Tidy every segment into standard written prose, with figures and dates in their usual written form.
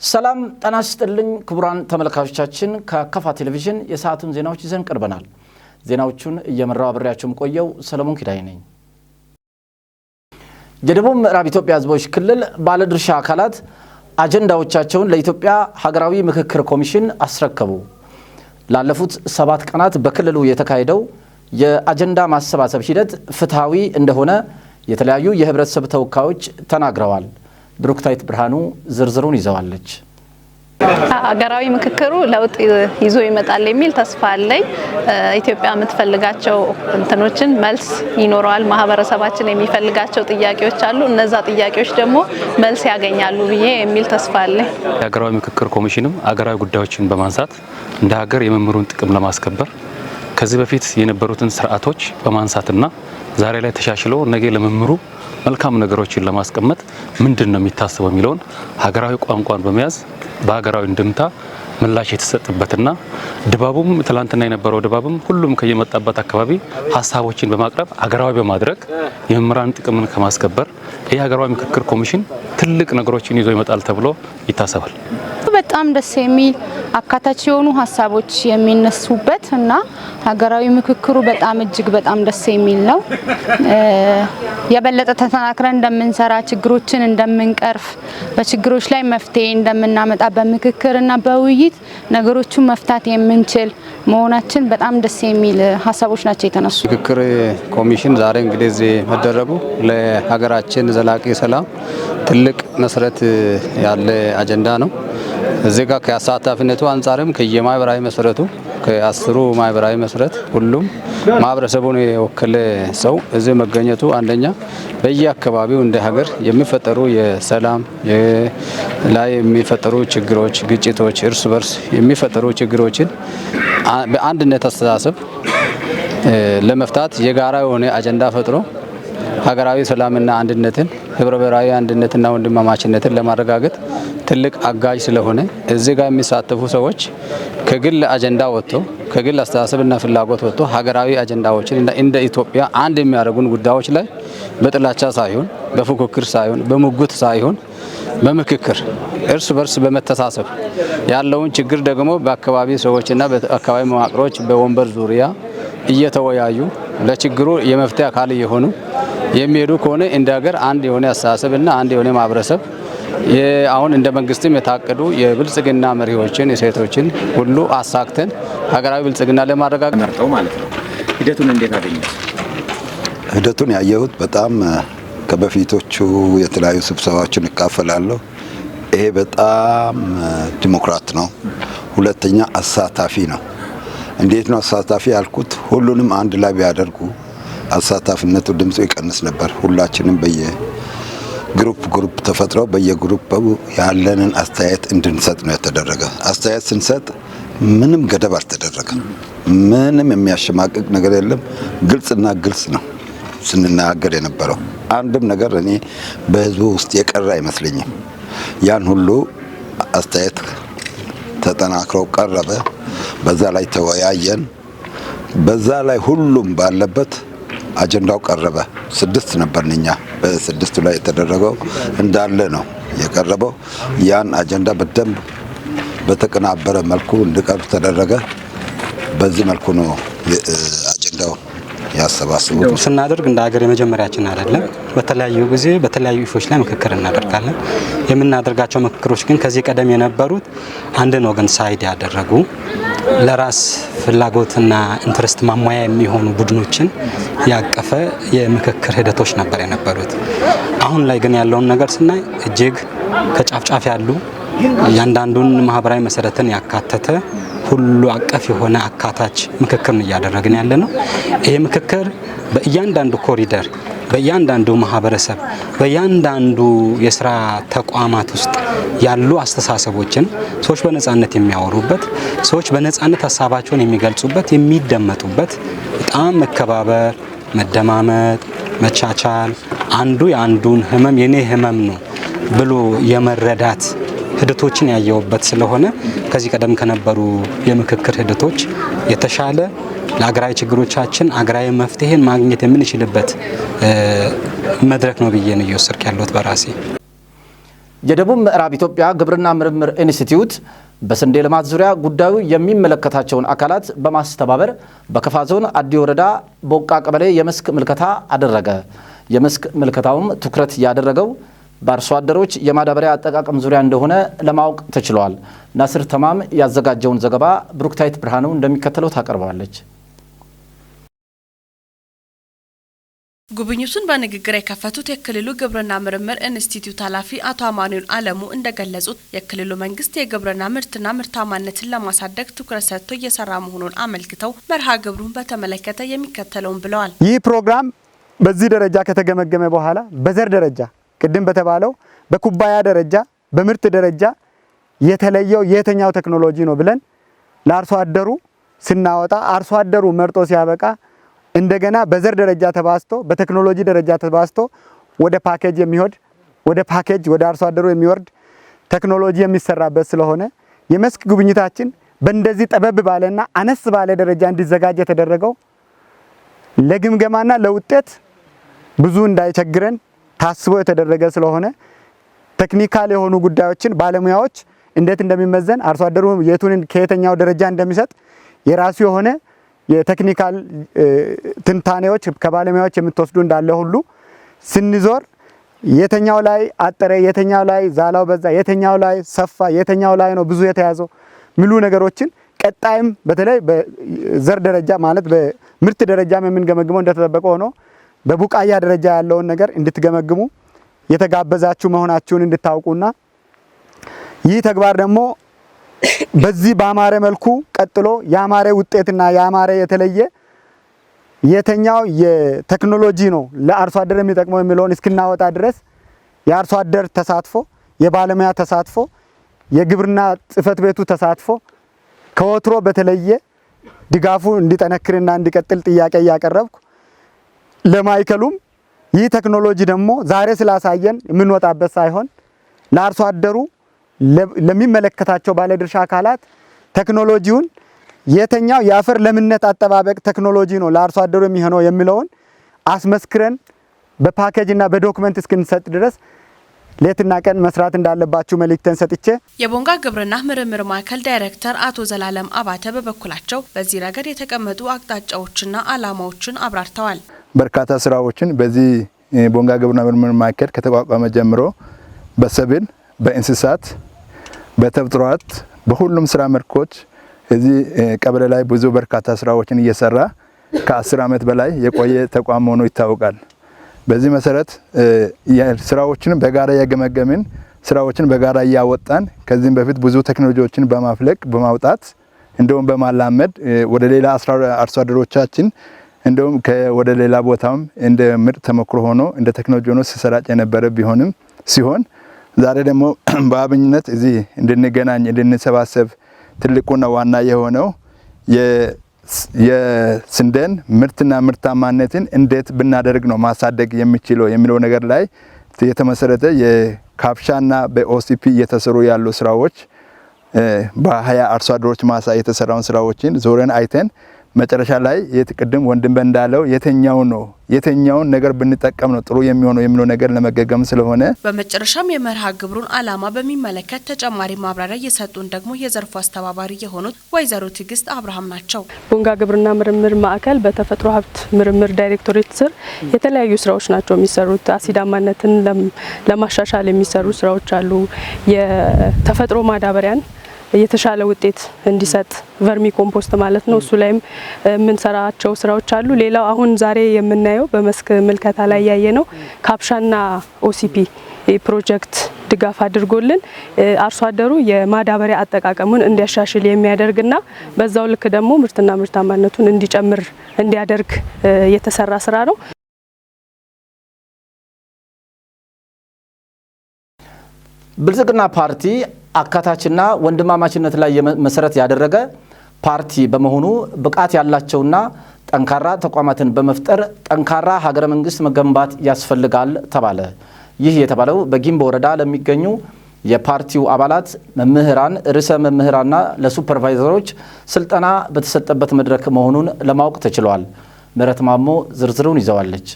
ሰላም ጤና ይስጥልኝ ክቡራን ተመልካቾቻችን ከከፋ ቴሌቪዥን የሰዓቱን ዜናዎች ይዘን ቀርበናል። ዜናዎቹን እየመራው አብሬያችሁም ቆየው ሰለሞን ኪዳይ ነኝ። የደቡብ ምዕራብ ኢትዮጵያ ሕዝቦች ክልል ባለድርሻ አካላት አጀንዳዎቻቸውን ለኢትዮጵያ ሀገራዊ ምክክር ኮሚሽን አስረከቡ። ላለፉት 7 ቀናት በክልሉ የተካሄደው የአጀንዳ ማሰባሰብ ሂደት ፍትሃዊ እንደሆነ የተለያዩ የህብረተሰብ ተወካዮች ተናግረዋል። ብሩክታይት ብርሃኑ ዝርዝሩን ይዘዋለች። ሀገራዊ ምክክሩ ለውጥ ይዞ ይመጣል የሚል ተስፋ አለኝ። ኢትዮጵያ የምትፈልጋቸው እንትኖችን መልስ ይኖራል። ማህበረሰባችን የሚፈልጋቸው ጥያቄዎች አሉ። እነዛ ጥያቄዎች ደግሞ መልስ ያገኛሉ ብዬ የሚል ተስፋ አለኝ። ሀገራዊ ምክክር ኮሚሽንም ሀገራዊ ጉዳዮችን በማንሳት እንደ ሀገር የመምሩን ጥቅም ለማስከበር ከዚህ በፊት የነበሩትን ስርዓቶች በማንሳትና ዛሬ ላይ ተሻሽለው ነገ ለመምሩ መልካም ነገሮችን ለማስቀመጥ ምንድነው የሚታሰበው የሚለውን ሀገራዊ ቋንቋን በመያዝ በሀገራዊ እንድምታ ምላሽ የተሰጠበትና ድባቡም ትላንትና የነበረው ድባቡም ሁሉም ከየመጣበት አካባቢ ሐሳቦችን በማቅረብ ሀገራዊ በማድረግ የመምራን ጥቅምን ከማስከበር የሀገራዊ ምክክር ኮሚሽን ትልቅ ነገሮችን ይዞ ይመጣል ተብሎ ይታሰባል። በጣም ደስ የሚል አካታች የሆኑ ሐሳቦች የሚነሱበት እና ሀገራዊ ምክክሩ በጣም እጅግ በጣም ደስ የሚል ነው። የበለጠ ተጠናክረን እንደምንሰራ ችግሮችን እንደምንቀርፍ በችግሮች ላይ መፍትሄ እንደምናመጣ በምክክርና በውይይት ነገሮችን መፍታት የምንችል መሆናችን በጣም ደስ የሚል ሐሳቦች ናቸው የተነሱ። ምክክር ኮሚሽን ዛሬ እንግዲህ እዚህ መደረጉ ለሀገራችን ዘላቂ ሰላም ትልቅ መሰረት ያለ አጀንዳ ነው። እዚህ ጋር ከአሳታፊነቱ አንፃርም ከየማህበራዊ መሰረቱ ከ10 ማህበራዊ መሰረት ሁሉም ማህበረሰቡን የወከለ ሰው እዚህ መገኘቱ አንደኛ በየአካባቢው እንደ ሀገር የሚፈጠሩ የሰላም ላይ የሚፈጠሩ ችግሮች፣ ግጭቶች፣ እርስ በርስ የሚፈጠሩ ችግሮችን በአንድነት አስተሳሰብ ለመፍታት የጋራ የሆነ አጀንዳ ፈጥሮ ሀገራዊ ሰላምና አንድነትን ህብረ ብሔራዊ አንድነትና ወንድማማችነትን ለማረጋገጥ ትልቅ አጋዥ ስለሆነ እዚህ ጋር የሚሳተፉ ሰዎች ከግል አጀንዳ ወጥቶ ከግል አስተሳሰብና ፍላጎት ወጥቶ ሀገራዊ አጀንዳዎችን እንደ ኢትዮጵያ አንድ የሚያደርጉን ጉዳዮች ላይ በጥላቻ ሳይሆን በፉክክር ሳይሆን በሙግት ሳይሆን በምክክር እርስ በርስ በመተሳሰብ ያለውን ችግር ደግሞ በአካባቢ ሰዎችና በአካባቢ መዋቅሮች በወንበር ዙሪያ እየተወያዩ ለችግሩ የመፍትሄ አካል የሆኑ የሚሄዱ ከሆነ እንደ ሀገር አንድ የሆነ አስተሳሰብና አንድ የሆነ ማህበረሰብ አሁን እንደ መንግስትም የታቀዱ የብልጽግና መሪዎችን የሴቶችን ሁሉ አሳክተን ሀገራዊ ብልጽግና ለማረጋገጥ መርጠው ማለት ነው። ሂደቱን እንዴት አገኙት? ሂደቱን ያየሁት በጣም ከበፊቶቹ የተለያዩ ስብሰባዎችን እካፈላለሁ። ይሄ በጣም ዲሞክራት ነው። ሁለተኛ አሳታፊ ነው። እንዴት ነው አሳታፊ ያልኩት? ሁሉንም አንድ ላይ ቢያደርጉ አሳታፊነቱ ድምፁ ይቀንስ ነበር። ሁላችንም በየግሩፕ ተፈጥረው በየግሩፕ ያለንን አስተያየት እንድንሰጥ ነው የተደረገ። አስተያየት ስንሰጥ ምንም ገደብ አልተደረገም። ምንም የሚያሸማቅቅ ነገር የለም። ግልጽና ግልጽ ነው ስንናገር የነበረው። አንድም ነገር እኔ በህዝቡ ውስጥ የቀረ አይመስለኝም። ያን ሁሉ አስተያየት ተጠናክሮ ቀረበ። በዛ ላይ ተወያየን። በዛ ላይ ሁሉም ባለበት አጀንዳው ቀረበ። 6 ነበርኛ። በ6 ላይ የተደረገው እንዳለ ነው የቀረበው። ያን አጀንዳ በደንብ በተቀናበረ መልኩ እንዲቀርብ ተደረገ። በዚህ መልኩ ነው አጀንዳው ያሰባሰቡት። ስናደርግ እንደ ሀገር የመጀመሪያችን አይደለም። በተለያዩ ጊዜ በተለያዩ ኢሹዎች ላይ ምክክር እናደርጋለን። የምናደርጋቸው ምክክሮች ግን ከዚህ ቀደም የነበሩት አንድን ወገን ሳይድ ያደረጉ ለራስ ፍላጎትና ኢንትረስት ማሟያ የሚሆኑ ቡድኖችን ያቀፈ የምክክር ሂደቶች ነበር የነበሩት። አሁን ላይ ግን ያለውን ነገር ስናይ እጅግ ከጫፍጫፍ ያሉ እያንዳንዱን ማህበራዊ መሰረትን ያካተተ ሁሉ አቀፍ የሆነ አካታች ምክክርን እያደረግን ያለ ነው። ይሄ ምክክር በእያንዳንዱ ኮሪደር በእያንዳንዱ ማህበረሰብ በእያንዳንዱ የስራ ተቋማት ውስጥ ያሉ አስተሳሰቦችን ሰዎች በነጻነት የሚያወሩበት፣ ሰዎች በነጻነት ሀሳባቸውን የሚገልጹበት፣ የሚደመጡበት በጣም መከባበር፣ መደማመጥ፣ መቻቻል አንዱ የአንዱን ህመም የኔ ህመም ነው ብሎ የመረዳት ሂደቶችን ያየውበት ስለሆነ ከዚህ ቀደም ከነበሩ የምክክር ሂደቶች የተሻለ ለሀገራዊ ችግሮቻችን ሀገራዊ መፍትሄን ማግኘት የምንችልበት መድረክ ነው ብዬ ነው እየወሰድኩ ያለሁት በራሴ። የደቡብ ምዕራብ ኢትዮጵያ ግብርና ምርምር ኢንስቲትዩት በስንዴ ልማት ዙሪያ ጉዳዩ የሚመለከታቸውን አካላት በማስተባበር በከፋ ዞን አዲ ወረዳ ቦቃ ቀበሌ የመስክ ምልከታ አደረገ። የመስክ ምልከታውም ትኩረት ያደረገው በአርሶ አደሮች የማዳበሪያ አጠቃቀም ዙሪያ እንደሆነ ለማወቅ ተችሏል። ናስር ተማም ያዘጋጀውን ዘገባ ብሩክታይት ብርሃኑ እንደሚከተለው ታቀርባለች። ጉብኝቱን በንግግር የከፈቱት የክልሉ ግብርና ምርምር ኢንስቲትዩት ኃላፊ አቶ አማኑኤል አለሙ እንደገለጹት የክልሉ መንግስት የግብርና ምርትና ምርታማነትን ለማሳደግ ትኩረት ሰጥቶ እየሰራ መሆኑን አመልክተው መርሃ ግብሩን በተመለከተ የሚከተለውን ብለዋል። ይህ ፕሮግራም በዚህ ደረጃ ከተገመገመ በኋላ በዘር ደረጃ ቅድም በተባለው በኩባያ ደረጃ በምርት ደረጃ የተለየው የትኛው ቴክኖሎጂ ነው ብለን ለአርሶ አደሩ ስናወጣ አርሶ አደሩ መርጦ ሲያበቃ እንደገና በዘር ደረጃ ተባስቶ በቴክኖሎጂ ደረጃ ተባስቶ ወደ ፓኬጅ ወደ አርሶ አደሩ የሚወርድ ቴክኖሎጂ የሚሰራበት ስለሆነ የመስክ ጉብኝታችን በእንደዚህ ጠበብ ባለና አነስ ባለ ደረጃ እንዲዘጋጅ የተደረገው ለግምገማና ለውጤት ብዙ እንዳይቸግረን ታስቦ የተደረገ ስለሆነ ቴክኒካል የሆኑ ጉዳዮችን ባለሙያዎች እንዴት እንደሚመዘን አርሶ አደሩ የቱን ከየትኛው ደረጃ እንደሚሰጥ የራሱ የሆነ የቴክኒካል ትንታኔዎች ከባለሙያዎች የምትወስዱ እንዳለ ሁሉ ስንዞር የትኛው ላይ አጠረ፣ የትኛው ላይ ዛላው በዛ፣ የትኛው ላይ ሰፋ፣ የትኛው ላይ ነው ብዙ የተያዘው ምሉ ነገሮችን ቀጣይም በተለይ በዘር ደረጃ ማለት በምርት ደረጃም የምንገመግመው እንደተጠበቀ ሆኖ በቡቃያ ደረጃ ያለውን ነገር እንድትገመግሙ የተጋበዛችሁ መሆናችሁን እንድታውቁና ይህ ተግባር ደግሞ በዚህ በአማረ መልኩ ቀጥሎ ያማረ ውጤትና ያማረ የተለየ የተኛው የቴክኖሎጂ ነው ለአርሶ አደር የሚጠቅመው የሚለውን እስክናወጣ ድረስ የአርሶ አደር ተሳትፎ፣ የባለሙያ ተሳትፎ፣ የግብርና ጽሕፈት ቤቱ ተሳትፎ ከወትሮ በተለየ ድጋፉ እንዲጠነክርና እንዲቀጥል ጥያቄ እያቀረብኩ ለማይከሉም ይህ ቴክኖሎጂ ደግሞ ዛሬ ስላሳየን የምንወጣበት ሳይሆን ለአርሶ አደሩ ለሚመለከታቸው ባለድርሻ አካላት ቴክኖሎጂውን የተኛው የአፈር ለምነት አጠባበቅ ቴክኖሎጂ ነው ለአርሶ አደሩ የሚሆነው የሚለውን አስመስክረን በፓኬጅና በዶክመንት እስክንሰጥ ድረስ ሌትና ቀን መስራት እንዳለባችሁ መልእክተን ሰጥቼ የቦንጋ ግብርና ምርምር ማዕከል ዳይሬክተር አቶ ዘላለም አባተ በበኩላቸው በዚህ ረገድ የተቀመጡ አቅጣጫዎችና ዓላማዎችን አብራርተዋል። በርካታ ስራዎችን በዚህ ቦንጋ ግብርና ምርምር ማዕከል ከተቋቋመ ጀምሮ በሰብል፣ በእንስሳት፣ በተፈጥሮ ሀብት በሁሉም ስራ መልኮች እዚህ ቀበሌ ላይ ብዙ በርካታ ስራዎችን እየሰራ ከ10 ዓመት በላይ የቆየ ተቋም ሆኖ ይታወቃል። በዚህ መሰረት ስራዎችን በጋራ ያገመገምን ስራዎችን በጋራ እያወጣን ከዚህም በፊት ብዙ ቴክኖሎጂዎችን በማፍለቅ በማውጣት እንደውም በማላመድ ወደ ሌላ አርሶ አደሮቻችን እንደውም ወደ ሌላ ቦታም እንደ ምርጥ ተሞክሮ ሆኖ እንደ ቴክኖሎጂ ሆኖ ሲሰራጭ የነበረ ቢሆንም ሲሆን ዛሬ ደግሞ በአብኝነት እዚህ እንድንገናኝ እንድንሰባሰብ ትልቁና ዋና የሆነው የስንዴን ምርትና ምርታማነትን እንዴት ብናደርግ ነው ማሳደግ የሚለው ነገር ላይ የተመሰረተ የካፕሻና በኦሲፒ እየተሰሩ ያሉ ስራዎች በ20 አርሶ አደሮች ማሳ የተሰራውን ስራዎችን ዞረን አይተን መጨረሻ ላይ ቅድም ወንድም እንዳለው የትኛውን ነገር ብንጠቀም ነው ጥሩ የሚለው ነገር ለመገገም ስለሆነ በመጨረሻም የመርሃ ግብሩን ዓላማ በሚመለከት ተጨማሪ ማብራሪያ የሰጡን ደግሞ የዘርፉ አስተባባሪ የሆኑት ወይዘሮ ትዕግስት አብርሃም ናቸው። ቦንጋ ግብርና ምርምር ማዕከል በተፈጥሮ ሀብት ምርምር ዳይሬክቶሬት ስር የተለያዩ ስራዎች ናቸው የሚሰሩት። አሲዳማነትን ለማሻሻል የሚሰሩ ስራዎች አሉ። የተፈጥሮ ማዳበሪያን የተሻለ ውጤት እንዲሰጥ ቨርሚ ኮምፖስት ማለት ነው። እሱ ላይም የምንሰራቸው ስራዎች አሉ። ሌላው አሁን ዛሬ የምናየው በመስክ ምልከታ ላይ ያየነው ካፕሻና ኦሲፒ ፕሮጀክት ድጋፍ አድርጎልን አርሶ አደሩ የማዳበሪያ አጠቃቀሙን እንዲያሻሽል የሚያደርግና በዛው ልክ ደግሞ ምርትና ምርታማነቱን እንዲጨምር እንዲያደርግ የተሰራ ስራ ነው። ብልጽግና ፓርቲ አካታችና ወንድማማችነት ላይ መሰረት ያደረገ ፓርቲ በመሆኑ ብቃት ያላቸውና ጠንካራ ተቋማትን በመፍጠር ጠንካራ ሀገረ መንግስት መገንባት ያስፈልጋል ተባለ። ይህ የተባለው በጊምቦ ወረዳ ለሚገኙ የፓርቲው አባላት፣ መምህራን፣ ርዕሰ መምህራንና ለሱፐርቫይዘሮች ስልጠና በተሰጠበት መድረክ መሆኑን ለማወቅ ተችሏል። ምህረት ማሞ ዝርዝሩን ይዘዋለች።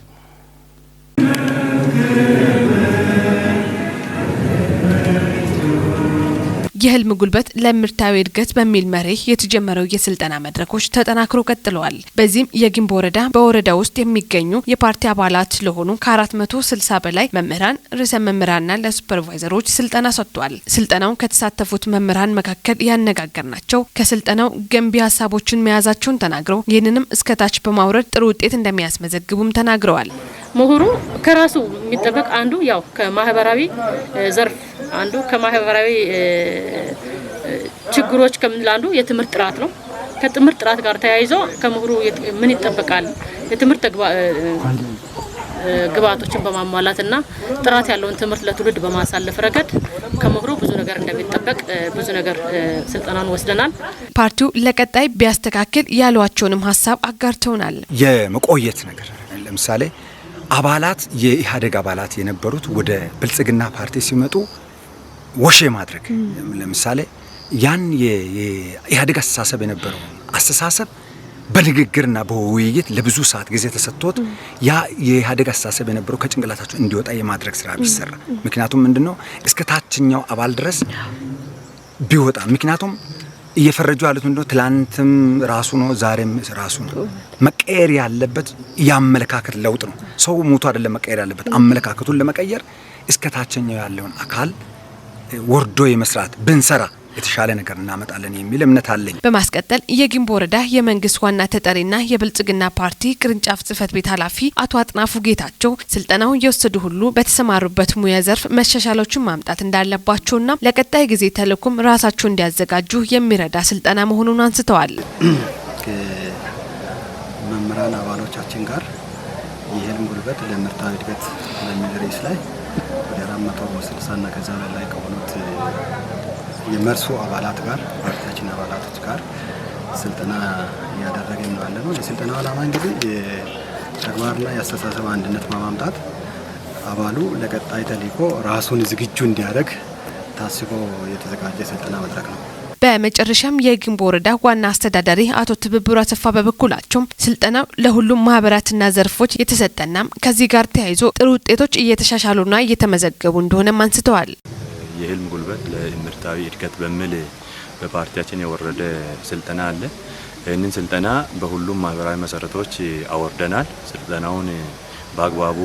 የህልም ጉልበት ለምርታዊ እድገት በሚል መርህ የተጀመረው የስልጠና መድረኮች ተጠናክሮ ቀጥለዋል። በዚህም የጊምቦ ወረዳ በወረዳ ውስጥ የሚገኙ የፓርቲ አባላት ለሆኑ ከ460 በላይ መምህራን፣ ርዕሰ መምህራንና ለሱፐርቫይዘሮች ስልጠና ሰጥቷል። ስልጠናውን ከተሳተፉት መምህራን መካከል ያነጋገርናቸው ከስልጠናው ገንቢ ሀሳቦችን መያዛቸውን ተናግረው ይህንንም እስከታች በማውረድ ጥሩ ውጤት እንደሚያስመዘግቡም ተናግረዋል። ምሁሩ ከራሱ የሚጠበቅ አንዱ ያው ከማህበራዊ ዘርፍ አንዱ ከማህበራዊ ችግሮች ከምንለው አንዱ የትምህርት ጥራት ነው። ከትምህርት ጥራት ጋር ተያይዞ ከምሁሩ ምን ይጠበቃል? የትምህርት ግብዓቶችን በማሟላትና ጥራት ያለውን ትምህርት ለትውልድ በማሳለፍ ረገድ ከምሁሩ ብዙ ነገር እንደሚጠበቅ ብዙ ነገር ስልጠናን ወስደናል። ፓርቲው ለቀጣይ ቢያስተካክል ያሏቸውንም ሀሳብ አጋርተውናል። የመቆየት ነገር ለምሳሌ አባላት የኢህአዴግ አባላት የነበሩት ወደ ብልጽግና ፓርቲ ሲመጡ ወሼ ማድረግ ለምሳሌ ያን የኢህአዴግ አስተሳሰብ የነበረው አስተሳሰብ በንግግርና በውይይት ለብዙ ሰዓት ጊዜ ተሰጥቶት ያ የኢህአዴግ አስተሳሰብ የነበረው ከጭንቅላታቸው እንዲወጣ የማድረግ ስራ ቢሰራ። ምክንያቱም ምንድነው እስከ ታችኛው አባል ድረስ ቢወጣ ምክንያቱም እየፈረጁ ያሉት ምንድነው ትላንትም ራሱ ነው ዛሬም ራሱ ነው። መቀየር ያለበት ያመለካከት ለውጥ ነው። ሰው ሞቶ አይደለም መቀየር ያለበት አመለካከቱን ለመቀየር እስከ ታችኛው ያለውን አካል ወርዶ የመስራት ብንሰራ የተሻለ ነገር እናመጣለን የሚል እምነት አለኝ። በማስቀጠል የጊምቦ ወረዳ የመንግስት ዋና ተጠሪና የብልጽግና ፓርቲ ቅርንጫፍ ጽህፈት ቤት ኃላፊ አቶ አጥናፉ ጌታቸው ስልጠናውን የወሰዱ ሁሉ በተሰማሩበት ሙያ ዘርፍ መሻሻሎችን ማምጣት እንዳለባቸውና ለቀጣይ ጊዜ ተልዕኮም ራሳቸው እንዲያዘጋጁ የሚረዳ ስልጠና መሆኑን አንስተዋል። ከመምህራን አባሎቻችን ጋር የህልም ጉልበት ለምርታዊ እድገት በሚል ርዕስ ላይ ወደ 460 እና ከዛ በላይ ከሆኑት የመርሶ አባላት ጋር ፓርቲያችን አባላቶች ጋር ስልጠና እያደረግን ነው ያለነው። የስልጠናው ዓላማ እንግዲህ የተግባርና የአስተሳሰብ አንድነት ማምጣት አባሉ ለቀጣይ ተልዕኮ ራሱን ዝግጁ እንዲያደርግ ታስቦ የተዘጋጀ ስልጠና መድረክ ነው። በመጨረሻም የጊምቦ ወረዳ ዋና አስተዳዳሪ አቶ ትብብሩ አሰፋ በበኩላቸው ስልጠናው ለሁሉም ማህበራትና ዘርፎች የተሰጠና ከዚህ ጋር ተያይዞ ጥሩ ውጤቶች እየተሻሻሉና እየተመዘገቡ እንደሆነም አንስተዋል። የህልም ጉልበት ለምርታዊ እድገት በሚል በፓርቲያችን የወረደ ስልጠና አለ። ይህንን ስልጠና በሁሉም ማህበራዊ መሰረቶች አወርደናል። ስልጠናውን በአግባቡ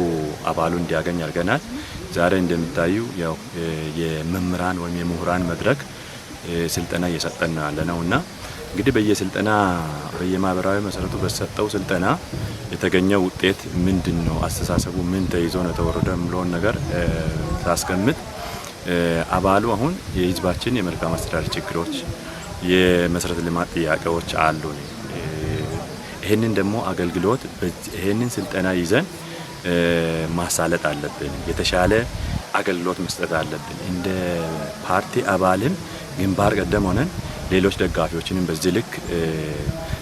አባሉ እንዲያገኝ አድርገናል። ዛሬ እንደሚታዩ ያው የመምህራን ወይም የምሁራን መድረክ ስልጠና እየሰጠን ያለነውና እንግዲህ በየስልጠና በየማህበራዊ መሰረቱ በተሰጠው ስልጠና የተገኘው ውጤት ምንድነው፣ አስተሳሰቡ ምን ተይዞ ነው ተወረደ የሚለውን ነገር ታስቀምጥ አባሉ አሁን የህዝባችን የመልካም አስተዳደር ችግሮች፣ የመሰረተ ልማት ጥያቄዎች አሉ። ይሄንን ደግሞ አገልግሎት ይሄንን ስልጠና ይዘን ማሳለጥ አለብን። የተሻለ አገልግሎት መስጠት አለብን። እንደ ፓርቲ አባልም ግንባር ቀደም ሆነን ሌሎች ደጋፊዎችንም በዚህ ልክ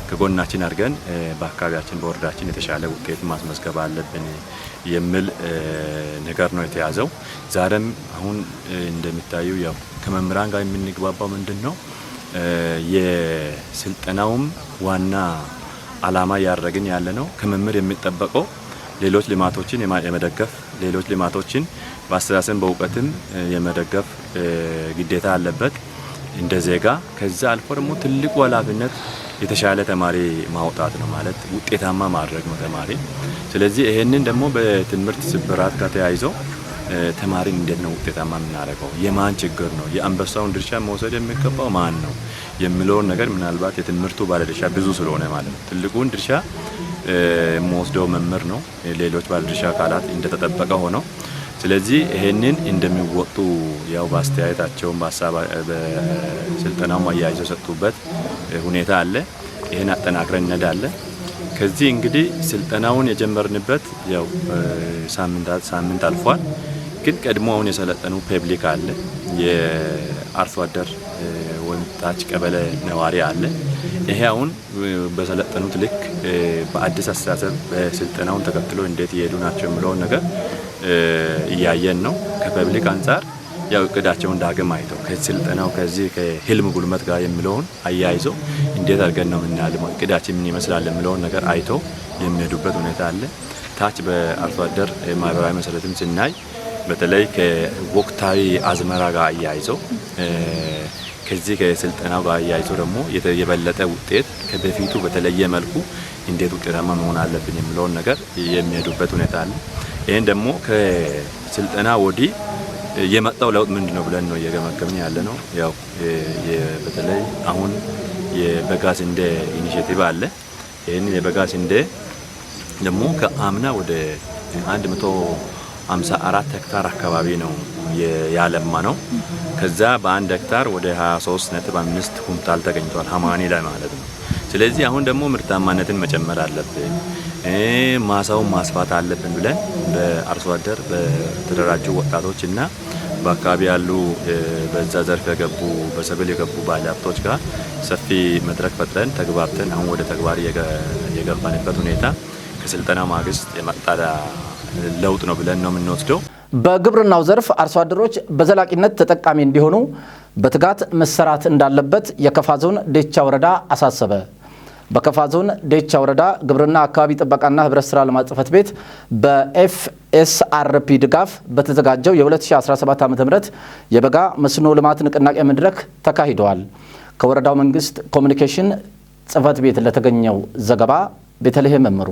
ከጎናችን አድርገን በአካባቢያችን በወረዳችን የተሻለ ውጤት ማስመዝገብ አለብን የሚል ነገር ነው የተያዘው። ዛሬም አሁን እንደሚታዩ ያው ከመምህራን ጋር የምንግባባው ምንድነው የስልጠናውም ዋና አላማ ያደረግን ያለ ነው ከመምህር የሚጠበቀው ሌሎች ልማቶችን የመደገፍ ሌሎች ልማቶችን በአስተሳሰብ በእውቀትም የመደገፍ ግዴታ አለበት እንደ ዜጋ። ከዛ አልፎ ደግሞ ትልቁ ኃላፊነት የተሻለ ተማሪ ማውጣት ነው ማለት ውጤታማ ማድረግ ነው ተማሪ። ስለዚህ ይሄንን ደግሞ በትምህርት ስብራት ጋር ተያይዞ ተማሪን እንዴት ነው ውጤታማ የምናደርገው፣ የማን ችግር ነው፣ የአንበሳውን ድርሻ መውሰድ የሚገባው ማን ነው የሚለውን ነገር ምናልባት የትምህርቱ ባለድርሻ ብዙ ስለሆነ ማለት ነው ትልቁን ድርሻ የሚወስደው መምህር ነው። ሌሎች ባለድርሻ አካላት እንደተጠበቀ ሆነው ስለዚህ ይሄንን እንደሚወጡ ያው በአስተያየታቸውም በስልጠናው አያይዘው ሰጡበት ሁኔታ አለ። ይሄን አጠናክረን እንሄዳለን። ከዚህ እንግዲህ ስልጠናውን የጀመርንበት ያው ሳምንት አልፏል። ግን ቀድሞ አሁን የሰለጠኑ ፐብሊክ አለ፣ የአርሶ አደር ወይም ታች ቀበሌ ነዋሪ አለ። ይሄ አሁን በሰለጠኑት ልክ በአዲስ አስተሳሰብ በስልጠናውን ተከትሎ እንዴት ይሄዱ ናቸው የሚለውን ነገር እያየን ነው። ከፐብሊክ አንጻር ያው እቅዳቸውን ዳግም አይተው ከስልጠናው ከዚህ ከህልም ጉልበት ጋር የሚለውን አያይዘው እንዴት አድርገን ነው የምናልመው፣ እቅዳችን ምን ይመስላል የሚለውን ነገር አይተው የሚሄዱበት ሁኔታ አለ። ታች በአርሶ አደር ማህበራዊ መሰረትም ስናይ በተለይ ከወቅታዊ አዝመራ ጋር አያይዘው ከዚህ ከስልጠናው ጋር አያይዞ ደግሞ የበለጠ ውጤት ከበፊቱ በተለየ መልኩ እንዴት ውጤታማ መሆን አለብን የሚለውን ነገር የሚሄዱበት ሁኔታ አለ። ይሄን ደግሞ ከስልጠና ወዲህ የመጣው ለውጥ ምንድነው ብለን ነው እየገመገምን ያለ ነው። ያው በተለይ አሁን የበጋ ስንዴ ኢኒሼቲቭ አለ። ይሄን የበጋ ስንዴ ደግሞ ከአምና ወደ 154 ሄክታር አካባቢ ነው ያለማ ነው። ከዛ በአንድ ሄክታር ወደ 23.5 ኩንታል ተገኝቷል ሀማኒ ላይ ማለት ነው። ስለዚህ አሁን ደግሞ ምርታማነትን መጨመር አለብን፣ ማሳውን ማስፋት አለብን ብለን በአርሶ አደር በተደራጁ ወጣቶችና በአካባቢ ያሉ በዛ ዘርፍ የገቡ በሰብል የገቡ ባለሀብቶች ጋር ሰፊ መድረክ ፈጥረን ተግባብተን አሁን ወደ ተግባር የገባንበት ሁኔታ ከስልጠና ማግስት የመጣ ለውጥ ነው ብለን ነው የምንወስደው። በግብርናው ዘርፍ አርሶ አደሮች በዘላቂነት ተጠቃሚ እንዲሆኑ በትጋት መሰራት እንዳለበት የከፋ ዞን ዴቻ ወረዳ አሳሰበ። በከፋ ዞን ዴቻ ወረዳ ግብርና አካባቢ ጥበቃና ህብረት ስራ ልማት ጽሕፈት ቤት በኤፍኤስአርፒ ድጋፍ በተዘጋጀው የ2017 ዓ.ም የበጋ መስኖ ልማት ንቅናቄ መድረክ ተካሂደዋል። ከወረዳው መንግስት ኮሚኒኬሽን ጽሕፈት ቤት ለተገኘው ዘገባ ቤተልሔም መምሩ።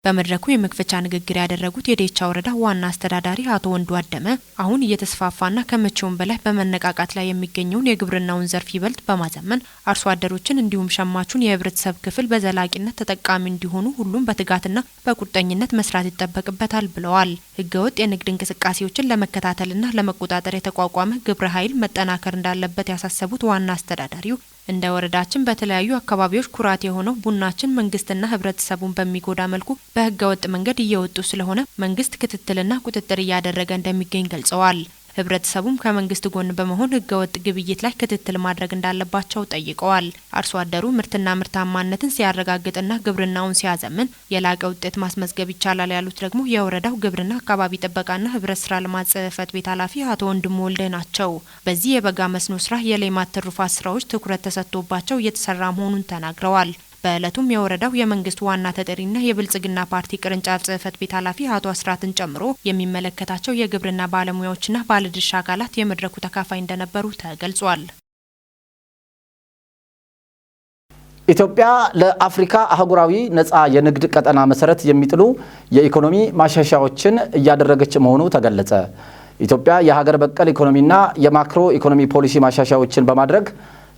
በመድረኩ የመክፈቻ ንግግር ያደረጉት የዴቻ ወረዳ ዋና አስተዳዳሪ አቶ ወንዱ አደመ አሁን እየተስፋፋና ከመቼውም በላይ በመነቃቃት ላይ የሚገኘውን የግብርናውን ዘርፍ ይበልጥ በማዘመን አርሶ አደሮችን እንዲሁም ሸማቹን የህብረተሰብ ክፍል በዘላቂነት ተጠቃሚ እንዲሆኑ ሁሉም በትጋትና በቁርጠኝነት መስራት ይጠበቅበታል ብለዋል። ህገወጥ የንግድ እንቅስቃሴዎችን ለመከታተልና ለመቆጣጠር የተቋቋመ ግብረ ኃይል መጠናከር እንዳለበት ያሳሰቡት ዋና አስተዳዳሪው እንደ ወረዳችን በተለያዩ አካባቢዎች ኩራት የሆነው ቡናችን መንግስትና ህብረተሰቡን በሚጎዳ መልኩ በህገወጥ መንገድ እየወጡ ስለሆነ መንግስት ክትትልና ቁጥጥር እያደረገ እንደሚገኝ ገልጸዋል። ህብረተሰቡም ከመንግስት ጎን በመሆን ህገወጥ ግብይት ላይ ክትትል ማድረግ እንዳለባቸው ጠይቀዋል። አርሶ አደሩ ምርትና ምርታማነትን ሲያረጋግጥና ግብርናውን ሲያዘምን የላቀ ውጤት ማስመዝገብ ይቻላል ያሉት ደግሞ የወረዳው ግብርና አካባቢ ጥበቃና ህብረት ስራ ልማት ጽሕፈት ቤት ኃላፊ አቶ ወንድሙ ወልደ ናቸው። በዚህ የበጋ መስኖ ስራ የሌማት ትሩፋት ስራዎች ትኩረት ተሰጥቶባቸው እየተሰራ መሆኑን ተናግረዋል። በእለቱም የወረዳው የመንግስት ዋና ተጠሪና የብልጽግና ፓርቲ ቅርንጫፍ ጽሕፈት ቤት ኃላፊ አቶ አስራትን ጨምሮ የሚመለከታቸው የግብርና ባለሙያዎችና ባለድርሻ አካላት የመድረኩ ተካፋይ እንደነበሩ ተገልጿል። ኢትዮጵያ ለአፍሪካ አህጉራዊ ነፃ የንግድ ቀጠና መሰረት የሚጥሉ የኢኮኖሚ ማሻሻያዎችን እያደረገች መሆኑ ተገለጸ። ኢትዮጵያ የሀገር በቀል ኢኮኖሚና የማክሮ ኢኮኖሚ ፖሊሲ ማሻሻያዎችን በማድረግ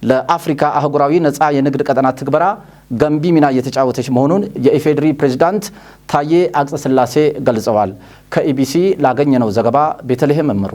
ለአፍሪካ አህጉራዊ ነፃ የንግድ ቀጠና ትግበራ ገንቢ ሚና እየተጫወተች መሆኑን የኢፌዴሪ ፕሬዝዳንት ታዬ አጽቀሥላሴ ገልጸዋል። ከኢቢሲ ላገኘነው ዘገባ ቤተልሔም መምሩ።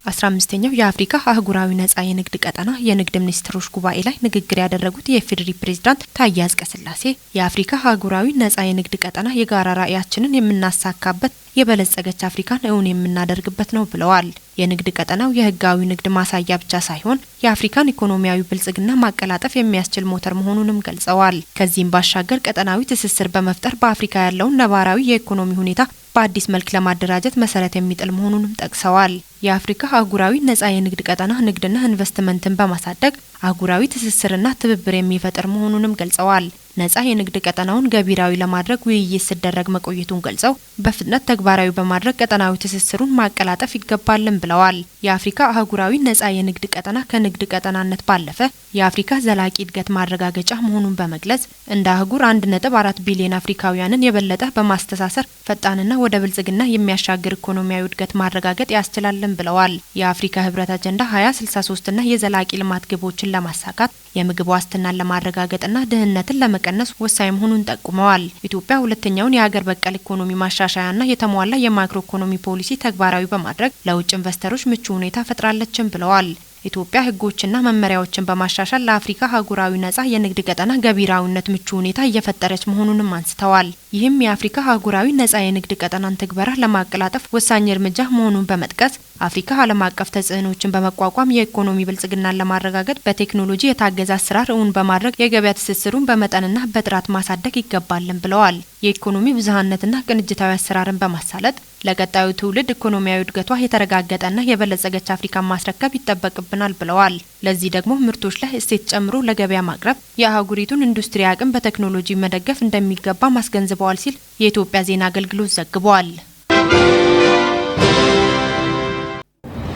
15ኛው የአፍሪካ አህጉራዊ ነፃ የንግድ ቀጠና የንግድ ሚኒስትሮች ጉባኤ ላይ ንግግር ያደረጉት የኢፌዴሪ ፕሬዝዳንት ታዬ አጽቀሥላሴ የአፍሪካ አህጉራዊ ነፃ የንግድ ቀጠና የጋራ ራዕያችንን የምናሳካበት የበለጸገች አፍሪካን እውን የምናደርግበት ነው ብለዋል። የንግድ ቀጠናው የህጋዊ ንግድ ማሳያ ብቻ ሳይሆን የአፍሪካን ኢኮኖሚያዊ ብልጽግና ማቀላጠፍ የሚያስችል ሞተር መሆኑንም ገልጸዋል። ከዚህም ባሻገር ቀጠናዊ ትስስር በመፍጠር በአፍሪካ ያለውን ነባራዊ የኢኮኖሚ ሁኔታ በአዲስ መልክ ለማደራጀት መሰረት የሚጥል መሆኑንም ጠቅሰዋል። የአፍሪካ አህጉራዊ ነፃ የንግድ ቀጠና ንግድና ኢንቨስትመንትን በማሳደግ አህጉራዊ ትስስርና ትብብር የሚፈጥር መሆኑንም ገልጸዋል። ነፃ የንግድ ቀጠናውን ገቢራዊ ለማድረግ ውይይት ሲደረግ መቆየቱን ገልጸው በፍጥነት ተግባራዊ በማድረግ ቀጠናዊ ትስስሩን ማቀላጠፍ ይገባልን ብለዋል። የአፍሪካ አህጉራዊ ነፃ የንግድ ቀጠና ከንግድ ቀጠናነት ባለፈ የአፍሪካ ዘላቂ እድገት ማረጋገጫ መሆኑን በመግለጽ እንደ አህጉር 1.4 ቢሊዮን አፍሪካውያንን የበለጠ በማስተሳሰር ፈጣንና ወደ ብልጽግና የሚያሻግር ኢኮኖሚያዊ እድገት ማረጋገጥ ያስችላልን ብለዋል። የአፍሪካ ህብረት አጀንዳ 2063ና የዘላቂ ልማት ግቦችን ለማሳካት የምግብ ዋስትናን ለማረጋገጥና ድህነትን ለመቀነስ ወሳኝ መሆኑን ጠቁመዋል። ኢትዮጵያ ሁለተኛውን የሀገር በቀል ኢኮኖሚ ማሻሻያና የተሟላ የማክሮ ኢኮኖሚ ፖሊሲ ተግባራዊ በማድረግ ለውጭ ኢንቨስተሮች ምቹ ሁኔታ ፈጥራለችም ብለዋል። ኢትዮጵያ ህጎችና መመሪያዎችን በማሻሻል ለአፍሪካ አህጉራዊ ነፃ የንግድ ቀጠና ገቢራዊነት ምቹ ሁኔታ እየፈጠረች መሆኑንም አንስተዋል። ይህም የአፍሪካ አህጉራዊ ነፃ የንግድ ቀጠናን ትግበራ ለማቀላጠፍ ወሳኝ እርምጃ መሆኑን በመጥቀስ አፍሪካ ዓለም አቀፍ ተጽዕኖችን በመቋቋም የኢኮኖሚ ብልጽግናን ለማረጋገጥ በቴክኖሎጂ የታገዘ አሰራር እውን በማድረግ የገበያ ትስስሩን በመጠንና በጥራት ማሳደግ ይገባልን ብለዋል። የኢኮኖሚ ብዝሃነትና ቅንጅታዊ አሰራርን በማሳለጥ ለቀጣዩ ትውልድ ኢኮኖሚያዊ እድገቷ የተረጋገጠና የበለጸገች አፍሪካን ማስረከብ ይጠበቅብናል ብለዋል። ለዚህ ደግሞ ምርቶች ላይ እሴት ጨምሮ ለገበያ ማቅረብ፣ የአህጉሪቱን ኢንዱስትሪ አቅም በቴክኖሎጂ መደገፍ እንደሚገባ ማስገንዝበዋል ሲል የኢትዮጵያ ዜና አገልግሎት ዘግቧል።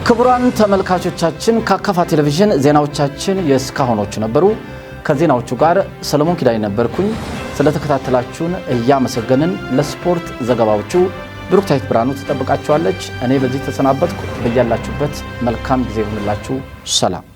ክቡራን ተመልካቾቻችን ከአካፋ ቴሌቪዥን ዜናዎቻችን የእስካሁኖቹ ነበሩ። ከዜናዎቹ ጋር ሰለሞን ኪዳይ ነበርኩኝ። ስለተከታተላችሁን እያመሰገንን ለስፖርት ዘገባዎቹ ብሩክታይት ብርሃኑ ትጠብቃችኋለች። እኔ በዚህ ተሰናበትኩ። በያላችሁበት መልካም ጊዜ ይሁንላችሁ። ሰላም።